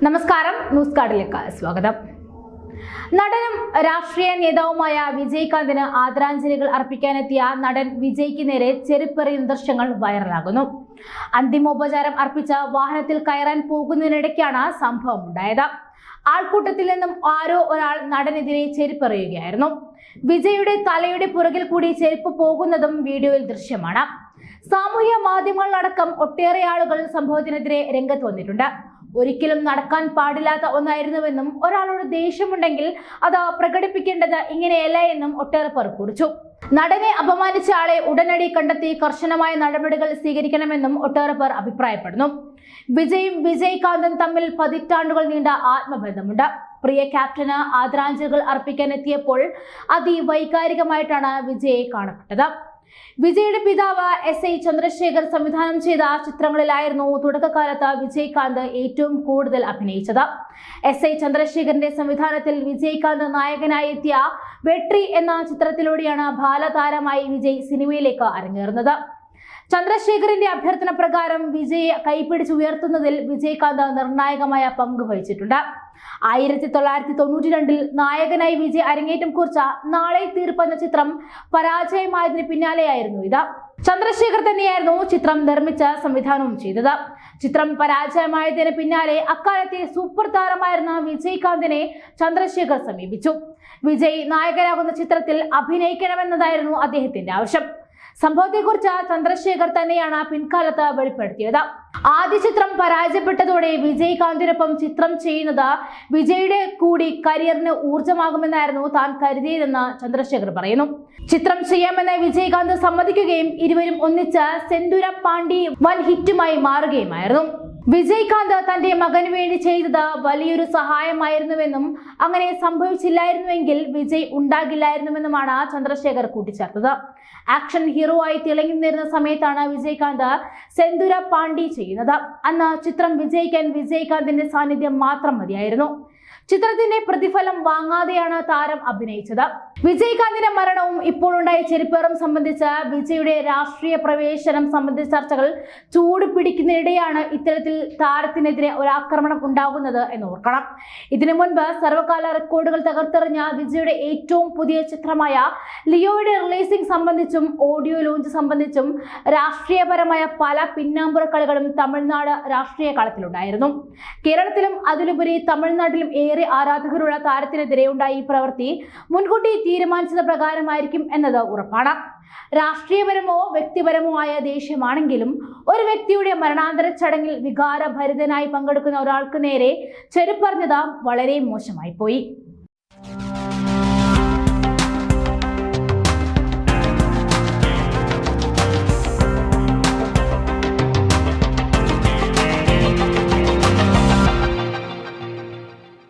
നമസ്കാരം, ന്യൂസ് കാർഡിലേക്ക് സ്വാഗതം. നടനും രാഷ്ട്രീയ നേതാവുമായ വിജയകാന്തിന് ആദരാഞ്ജലികൾ അർപ്പിക്കാനെത്തിയ നടൻ വിജയ്ക്ക് നേരെ ചെരുപ്പെറിയുന്ന ദൃശ്യങ്ങൾ വൈറലാകുന്നു. അന്തിമോപചാരം അർപ്പിച്ച വാഹനത്തിൽ കയറാൻ പോകുന്നതിനിടയ്ക്കാണ് സംഭവം ഉണ്ടായത്. ആൾക്കൂട്ടത്തിൽ നിന്നും ആരോ ഒരാൾ നടനെതിരെ ചെരുപ്പെറിയുകയായിരുന്നു. വിജയുടെ തലയുടെ പുറകിൽ കൂടി ചെരുപ്പ് പോകുന്നതും വീഡിയോയിൽ ദൃശ്യമാണ്. സാമൂഹ്യ മാധ്യമങ്ങളിലടക്കം ഒട്ടേറെ ആളുകൾ സംഭവത്തിനെതിരെ രംഗത്ത് വന്നിട്ടുണ്ട്. ഒരിക്കലും നടക്കാൻ പാടില്ലാത്ത ഒന്നായിരുന്നുവെന്നും ഒരാളോട് ദേഷ്യമുണ്ടെങ്കിൽ അത് പ്രകടിപ്പിക്കേണ്ടത് ഇങ്ങനെയല്ല എന്നും ഒട്ടേറെ പേർ കുറിച്ചു. നടനെ അപമാനിച്ച ആളെ ഉടനടി കണ്ടെത്തി കർശനമായ നടപടികൾ സ്വീകരിക്കണമെന്നും ഒട്ടേറെ പേർ അഭിപ്രായപ്പെടുന്നു. വിജയും വിജയകാന്തും തമ്മിൽ പതിറ്റാണ്ടുകൾ നീണ്ട ആത്മബന്ധമുണ്ട്. പ്രിയ ക്യാപ്റ്റന് ആദരാഞ്ജലികൾ അർപ്പിക്കാൻ എത്തിയപ്പോൾ അതിവൈകാരികമായിട്ടാണ് വിജയെ കാണപ്പെട്ടത്. വിജയുടെ പിതാവ് SI ചന്ദ്രശേഖർ സംവിധാനം ചെയ്ത ചിത്രങ്ങളിലായിരുന്നു തുടക്കകാലത്ത് വിജയകാന്ത് ഏറ്റവും കൂടുതൽ അഭിനയിച്ചത്. SI ചന്ദ്രശേഖറിന്റെ സംവിധാനത്തിൽ വിജയകാന്ത് നായകനായി എത്തിയ വെട്രി എന്ന ചിത്രത്തിലൂടെയാണ് ബാലതാരമായി വിജയ് സിനിമയിലേക്ക് അരങ്ങേറുന്നത്. ചന്ദ്രശേഖറിന്റെ അഭ്യർത്ഥന പ്രകാരം വിജയെ കൈപിടിച്ചുയർത്തുന്നതിൽ വിജയകാന്ത് നിർണായകമായ പങ്ക് വഹിച്ചിട്ടുണ്ട്. 1992 നായകനായി വിജയ് അരങ്ങേറ്റം കുറിച്ച നാളെ തീർപ്പ് എന്ന ചിത്രം പരാജയമായതിന് പിന്നാലെയായിരുന്നു ഇത്. ചന്ദ്രശേഖർ തന്നെയായിരുന്നു ചിത്രം നിർമ്മിച്ച സംവിധാനവും ചെയ്തത്. ചിത്രം പരാജയമായതിന് പിന്നാലെ അക്കാലത്തെ സൂപ്പർ താരമായിരുന്ന വിജയകാന്തിനെ ചന്ദ്രശേഖർ സമീപിച്ചു. വിജയ് നായകനാകുന്ന ചിത്രത്തിൽ അഭിനയിക്കണമെന്നതായിരുന്നു അദ്ദേഹത്തിന്റെ ആവശ്യം. സംഭവത്തെക്കുറിച്ച് ചന്ദ്രശേഖർ തന്നെയാണ് പിൻകാലത്ത് വെളിപ്പെടുത്തിയത്. ആദ്യ ചിത്രം പരാജയപ്പെട്ടതോടെ വിജയകാന്തിനൊപ്പം ചിത്രം ചെയ്യുന്നത് വിജയുടെ കൂടി കരിയറിന് ഊർജ്ജമാകുമെന്നായിരുന്നു താൻ കരുതിയതെന്ന് ചന്ദ്രശേഖർ പറയുന്നു. ചിത്രം ചെയ്യാമെന്ന് വിജയകാന്ത് സമ്മതിക്കുകയും ഇരുവരും ഒന്നിച്ച് സെന്തുര പാണ്ടി വൻ ഹിറ്റുമായി മാറുകയുമായിരുന്നു. വിജയകാന്ത് തന്റെ മകന് വേണ്ടി ചെയ്തത് വലിയൊരു സഹായമായിരുന്നുവെന്നും അങ്ങനെ സംഭവിച്ചില്ലായിരുന്നുവെങ്കിൽ വിജയ് ഉണ്ടാകില്ലായിരുന്നുവെന്നുമാണ് ചന്ദ്രശേഖർ കൂട്ടിച്ചേർത്തത്. ആക്ഷൻ ഹീറോ ആയി തിളങ്ങി നിന്നിരുന്ന സമയത്താണ് വിജയകാന്ത് സെന്തുര പാണ്ടി ചെയ്യുന്നത്. അന്ന് ചിത്രം വിജയിക്കാൻ വിജയകാന്തിന്റെ സാന്നിധ്യം മാത്രം മതിയായിരുന്നു. ചിത്രത്തിന്റെ പ്രതിഫലം വാങ്ങാതെയാണ് താരം അഭിനയിച്ചത്. വിജയകാന്തിന്റെ മരണവും ഇപ്പോഴുണ്ടായ ചെരുപ്പേറും സംബന്ധിച്ച വിജയുടെ രാഷ്ട്രീയ പ്രവേശനം സംബന്ധിച്ച ചർച്ചകൾ ചൂട് പിടിക്കുന്നതിനിടെയാണ് ഇത്തരത്തിൽ താരത്തിനെതിരെ ഒരു ആക്രമണം ഉണ്ടാകുന്നത് എന്ന് ഓർക്കണം. ഇതിനു മുൻപ് സർവകാല റെക്കോർഡുകൾ തകർത്തെറിഞ്ഞ വിജയുടെ ഏറ്റവും പുതിയ ചിത്രമായ ലിയോയുടെ റിലീസിംഗ് സംബന്ധിച്ചും ഓഡിയോ ലോഞ്ച് സംബന്ധിച്ചും രാഷ്ട്രീയപരമായ പല പിന്നാമ്പുറ കളികളും തമിഴ്നാട് രാഷ്ട്രീയ കളത്തിലുണ്ടായിരുന്നു. കേരളത്തിലും അതിലുപരി തമിഴ്നാട്ടിലും ഏറെ ആരാധകരുള്ള താരത്തിനെതിരെ ഉണ്ടായ ഈ പ്രവൃത്തി മുൻകൂട്ടി തീരുമാനിച്ചത് പ്രകാരമായിരിക്കും എന്നത് ഉറപ്പാണ്. രാഷ്ട്രീയപരമോ വ്യക്തിപരമോ ആയ ദേഷ്യമാണെങ്കിലും ഒരു വ്യക്തിയുടെ മരണാന്തര ചടങ്ങിൽ വികാരഭരിതനായി പങ്കെടുക്കുന്ന ഒരാൾക്ക് നേരെ ചെരുപ്പറിഞ്ഞത് വളരെ മോശമായി പോയി.